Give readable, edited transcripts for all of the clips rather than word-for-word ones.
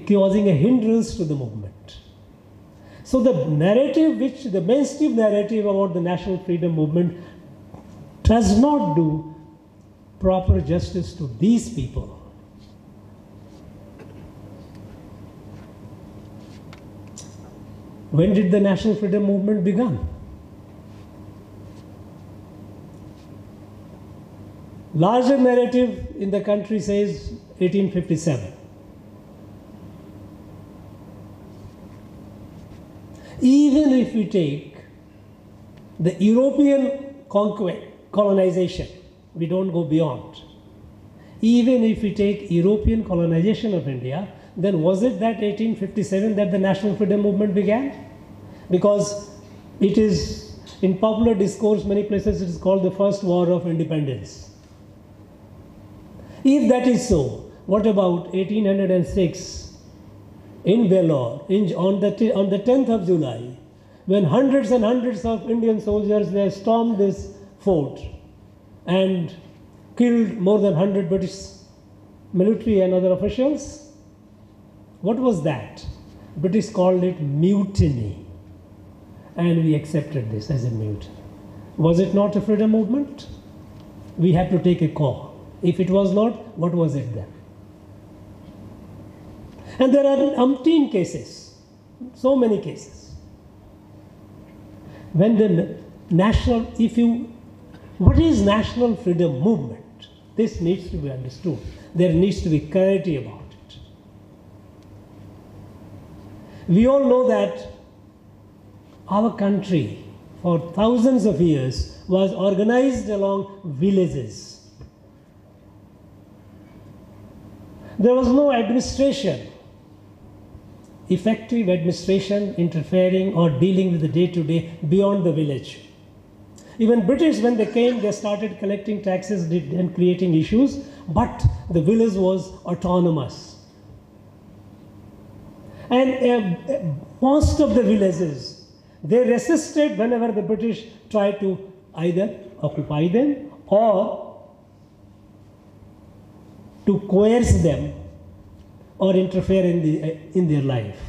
causing a hindrance to the movement. So the narrative, the mainstream narrative about the national freedom movement does not do proper justice to these people. When did the national freedom movement begin? Larger narrative in the country says 1857. Even if we take the European colonization, we don't go beyond. Even if we take European colonization of India, then was it that 1857 that the national freedom movement began? Because it is, in popular discourse, many places it is called the First War of Independence. If that is so, what about 1806 in Vellore on the 10th of July, when hundreds and hundreds of Indian soldiers they stormed this fort and killed more than 100 British military and other officials? What was that? British called it mutiny, and we accepted this as a mutiny. Was it not a freedom movement? We had to take a call. If it was not, what was it then? And there are umpteen cases, so many cases. When the what is national freedom movement? This needs to be understood. There needs to be clarity about it. We all know that our country for thousands of years was organized along villages. There was no administration, effective administration interfering or dealing with the day-to-day beyond the village. Even British, when they came, they started collecting taxes and creating issues, but the village was autonomous. And most of the villages, they resisted whenever the British tried to either occupy them or to coerce them or interfere in their life.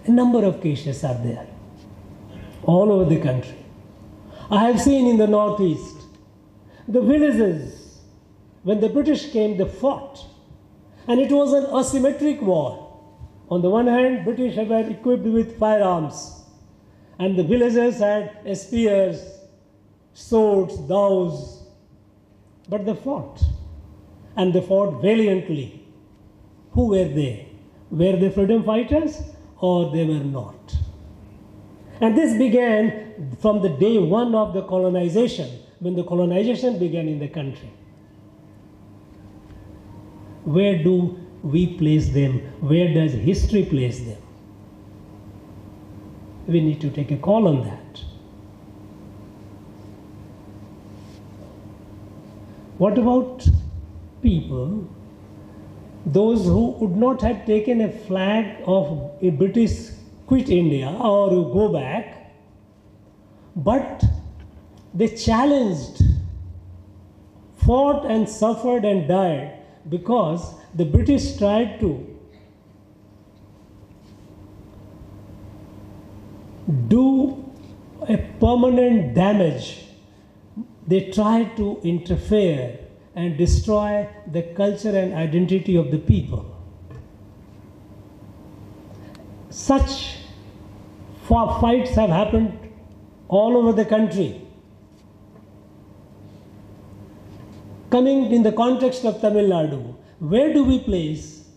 A number of cases are there all over the country. I have seen in the northeast, the villages, when the British came, they fought. And it was an asymmetric war. On the one hand, British were equipped with firearms, and the villagers had spears, swords, daws. But they fought, and they fought valiantly. Who were they? Were they freedom fighters or they were not? And this began from the day one of the colonization, when the colonization began in the country. Where do we place them? Where does history place them? We need to take a call on that. What about people, those who would not have taken a flag of a British quit India or go back, but they challenged, fought and suffered and died because the British tried to do a permanent damage. They tried to interfere and destroy the culture and identity of the people. Such fights have happened all over the country. Coming in the context of Tamilnadu, where do we place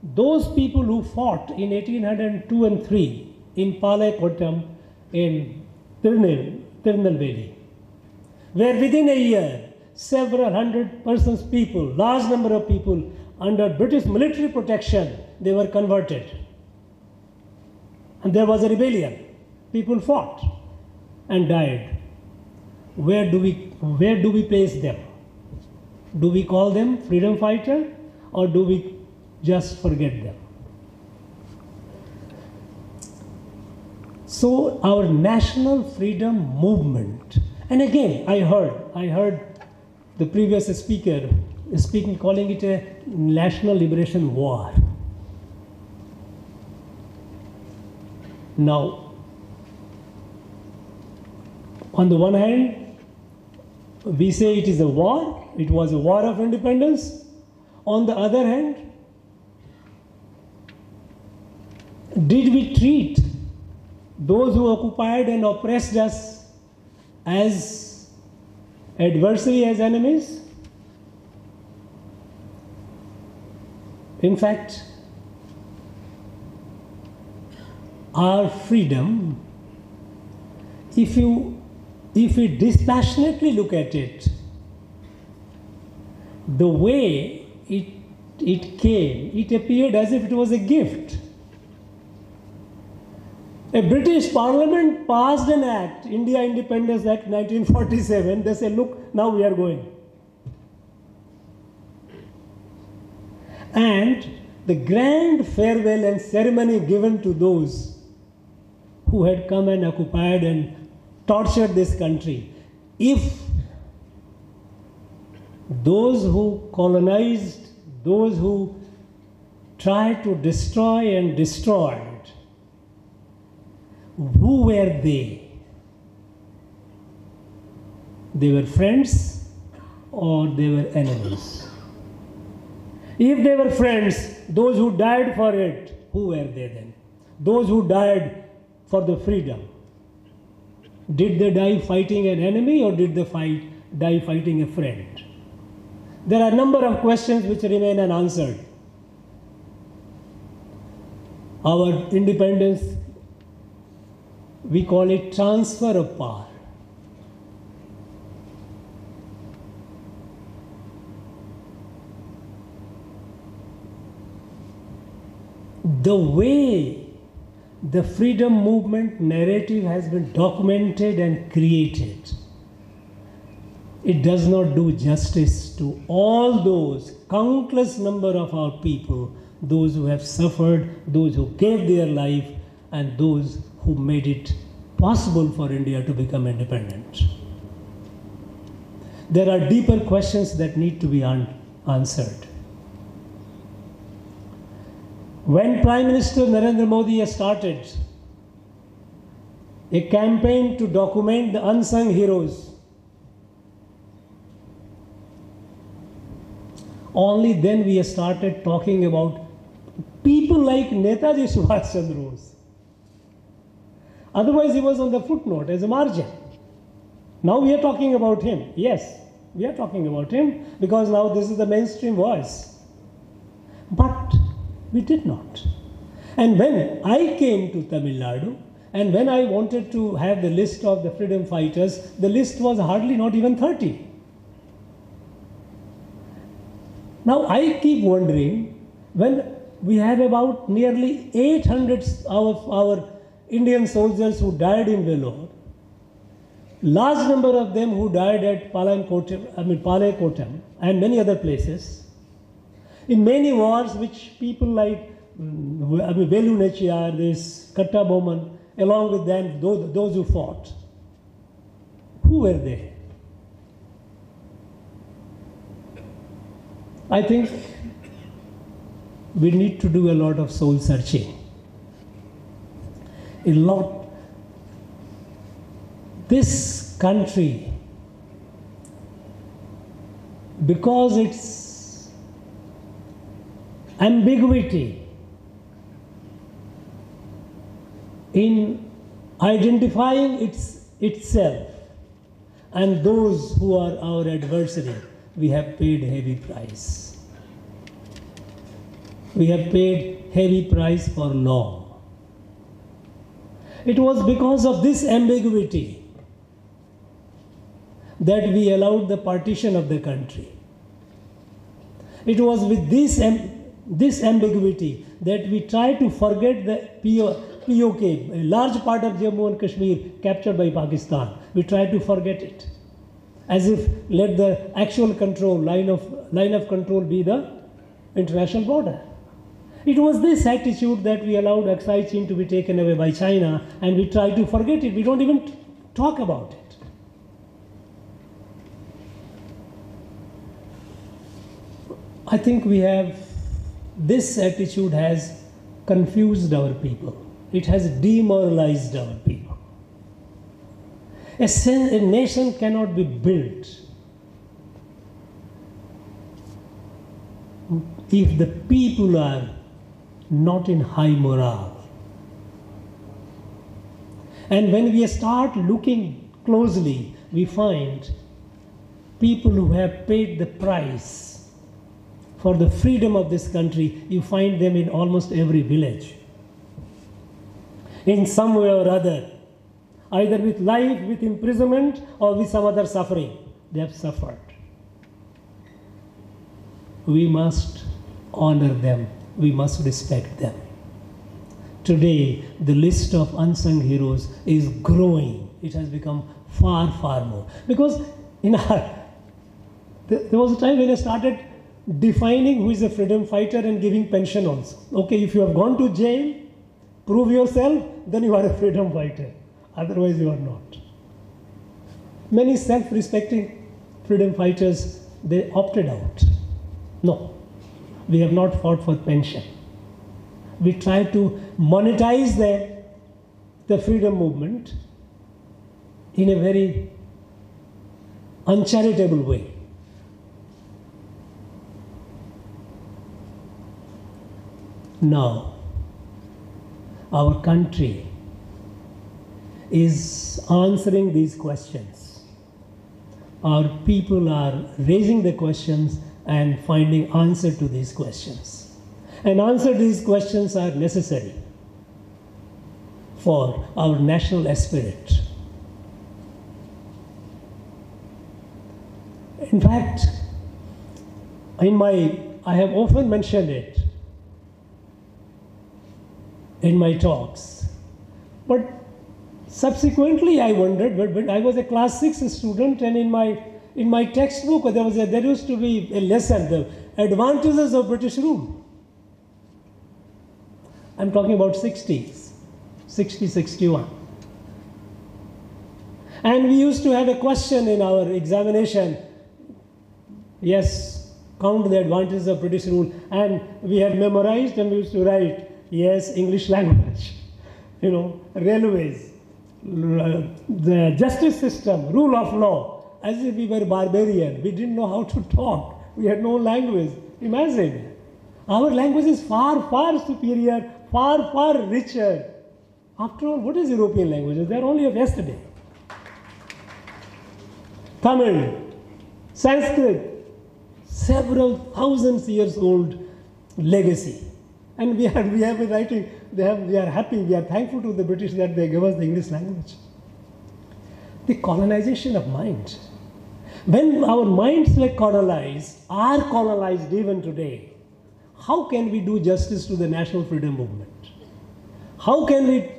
those people who fought in 1802 and 3 in Palekottam in Tirunelveli, where within a year several hundred persons people, large number of people under British military protection, they were converted. And there was a rebellion. People fought and died. Where do we place them? Do we call them freedom fighter or do we just forget them? So our national freedom movement, and again I heard the previous speaker speaking, calling it a national liberation war. Now, on the one hand, we say it is a war, it was a war of independence. On the other hand, did we treat those who occupied and oppressed us as adversary, as enemies? In fact, our freedom, if we dispassionately look at it, the way it came, it appeared as if it was a gift. A British Parliament passed an act, India Independence Act 1947. They said, look, now we are going. And the grand farewell and ceremony given to those who had come and occupied and tortured this country. If those who colonized, those who tried to destroy and destroyed, who were they? They were friends or they were enemies? If they were friends, those who died for it, who were they then? Those who died for the freedom, did they die fighting an enemy or did they die fighting a friend? There are a number of questions which remain unanswered. Our independence, we call it transfer of power. The way the freedom movement narrative has been documented and created, it does not do justice to all those countless number of our people, those who have suffered, those who gave their life, and those who made it possible for India to become independent. There are deeper questions that need to be answered. When Prime Minister Narendra Modi has started a campaign to document the unsung heroes, only then we have started talking about people like Netaji Subhash Chandra Bose. Otherwise, he was on the footnote as a margin. Now we are talking about him. Yes, we are talking about him because now this is the mainstream voice. But we did not. And when I came to Tamil Nadu and when I wanted to have the list of the freedom fighters, the list was hardly not even 30. Now I keep wondering, when we have about nearly 800 of our Indian soldiers who died in Vellore, large number of them who died at Palaikotam and many other places, in many wars which people like Velu Nachiyar, this Katta Bowman, along with them, those who fought, who were they? I think we need to do a lot of soul searching. A lot. This country, because its ambiguity in identifying itself and those who are our adversary, we have paid a heavy price. We have paid heavy price for long. It was because of this ambiguity that we allowed the partition of the country. It was with this ambiguity that we tried to forget the POK, a large part of Jammu and Kashmir captured by Pakistan. We tried to forget it, as if let the actual control, line of control be the international border. It was this attitude that we allowed Aksai Chin to be taken away by China, and we tried to forget it. We don't even talk about it. I think this attitude has confused our people. It has demoralized our people. A nation cannot be built if the people are not in high morale. And when we start looking closely, we find people who have paid the price for the freedom of this country. You find them in almost every village. In some way or other, either with life, with imprisonment, or with some other suffering. They have suffered. We must honor them. We must respect them. Today, the list of unsung heroes is growing. It has become far, far more. Because there was a time when I started defining who is a freedom fighter and giving pension also. Okay, if you have gone to jail, prove yourself, then you are a freedom fighter. Otherwise, you are not. Many self-respecting freedom fighters, they opted out. No, we have not fought for pension. We try to monetize the freedom movement in a very uncharitable way. Now, our country is answering these questions. Our people are raising the questions and finding answer to these questions. And answer to these questions are necessary for our national spirit. In fact, I have often mentioned it in my talks, but subsequently I wondered, when I was a class 6 student, and in my textbook there used to be a lesson, the advantages of British rule. I'm talking about 60s, 60, 61. And we used to have a question in our examination. Yes, count the advantages of British rule. And we had memorized and we used to write, yes, English language, railways, the justice system, rule of law, as if we were barbarian. We didn't know how to talk. We had no language. Imagine. Our language is far, far superior, far, far richer. After all, what is European languages? They are only of yesterday. Tamil, Sanskrit, several thousands years old legacy. And we have been writing, we are happy, we are thankful to the British that they gave us the English language. The colonization of mind. When our minds were colonized, are colonized even today, how can we do justice to the national freedom movement? How can we,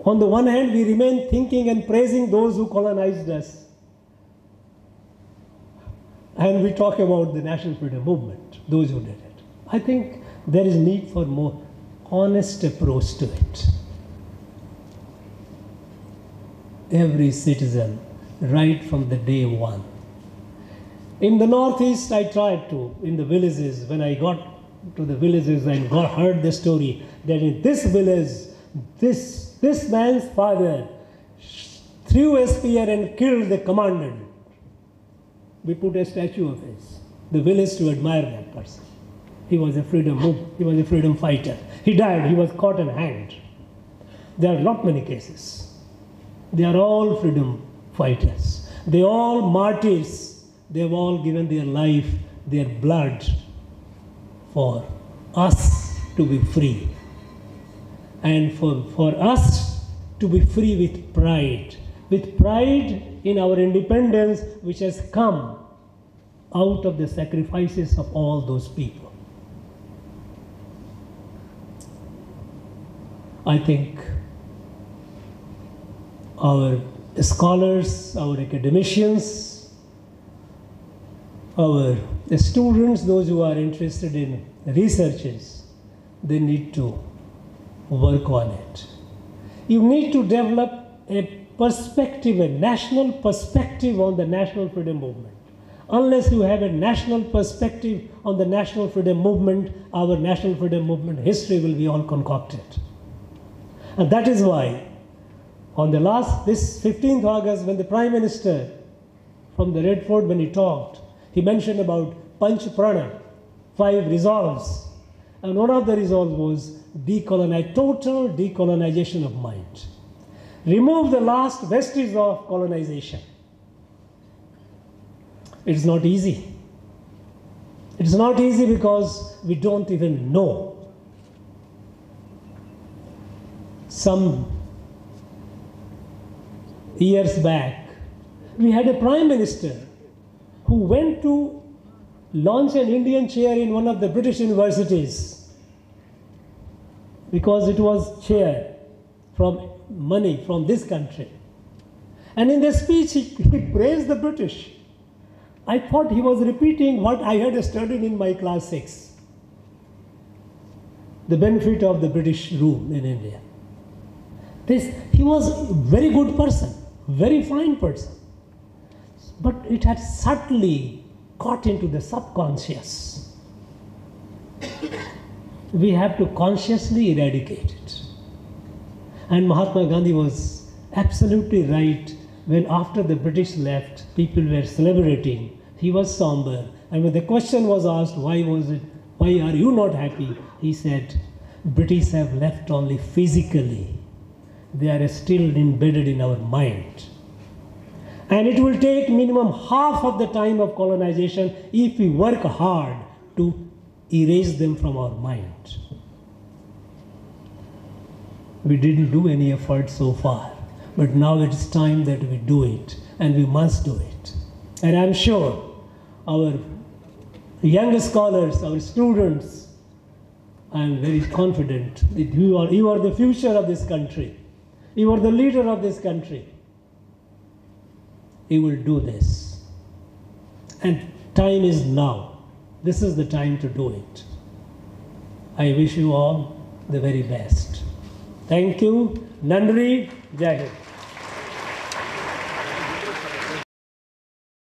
on the one hand, we remain thinking and praising those who colonized us, and we talk about the national freedom movement, those who did it? I think there is need for more honest approach to it. Every citizen, right from the day one. In the Northeast, I tried to, in the villages, when I got to the villages and heard the story, that in this village, this man's father threw a spear and killed the commandant. We put a statue of his, the village, to admire that person. He was a freedom fighter. He died, he was caught and hanged. There are not many cases. They are all freedom fighters. They are all martyrs. They have all given their life, their blood, for us to be free. And for us to be free with pride in our independence, which has come out of the sacrifices of all those people. I think our scholars, our academicians, our students, those who are interested in researches, they need to work on it. You need to develop a perspective, a national perspective on the national freedom movement. unless you have a national perspective on the national freedom movement, our national freedom movement history will be all concocted. And that is why on this 15th August, when the Prime Minister from the Red Fort, when he talked, he mentioned about Panch Prana, 5 resolves. And one of the resolves was total decolonization of mind. Remove the last vestiges of colonization. It's not easy. It's not easy because we don't even know. Some years back, we had a Prime Minister who went to launch an Indian chair in one of the British universities because it was chair from money from this country. And in the speech, he praised the British. I thought he was repeating what I had studied in my class 6. The benefit of the British rule in India. He was a very good person, very fine person. But it had subtly caught into the subconscious. We have to consciously eradicate it. And Mahatma Gandhi was absolutely right when after the British left, people were celebrating. He was somber. And when the question was asked, why are you not happy? He said, British have left only physically. They are still embedded in our mind. And it will take minimum half of the time of colonization if we work hard to erase them from our mind. We didn't do any effort so far, but now it's time that we do it, and we must do it. And I'm sure our young scholars, our students, I'm very confident that you are the future of this country. You are the leader of this country. You will do this. And time is now. This is the time to do it. I wish you all the very best. Thank you. Nandri, Jai Hind.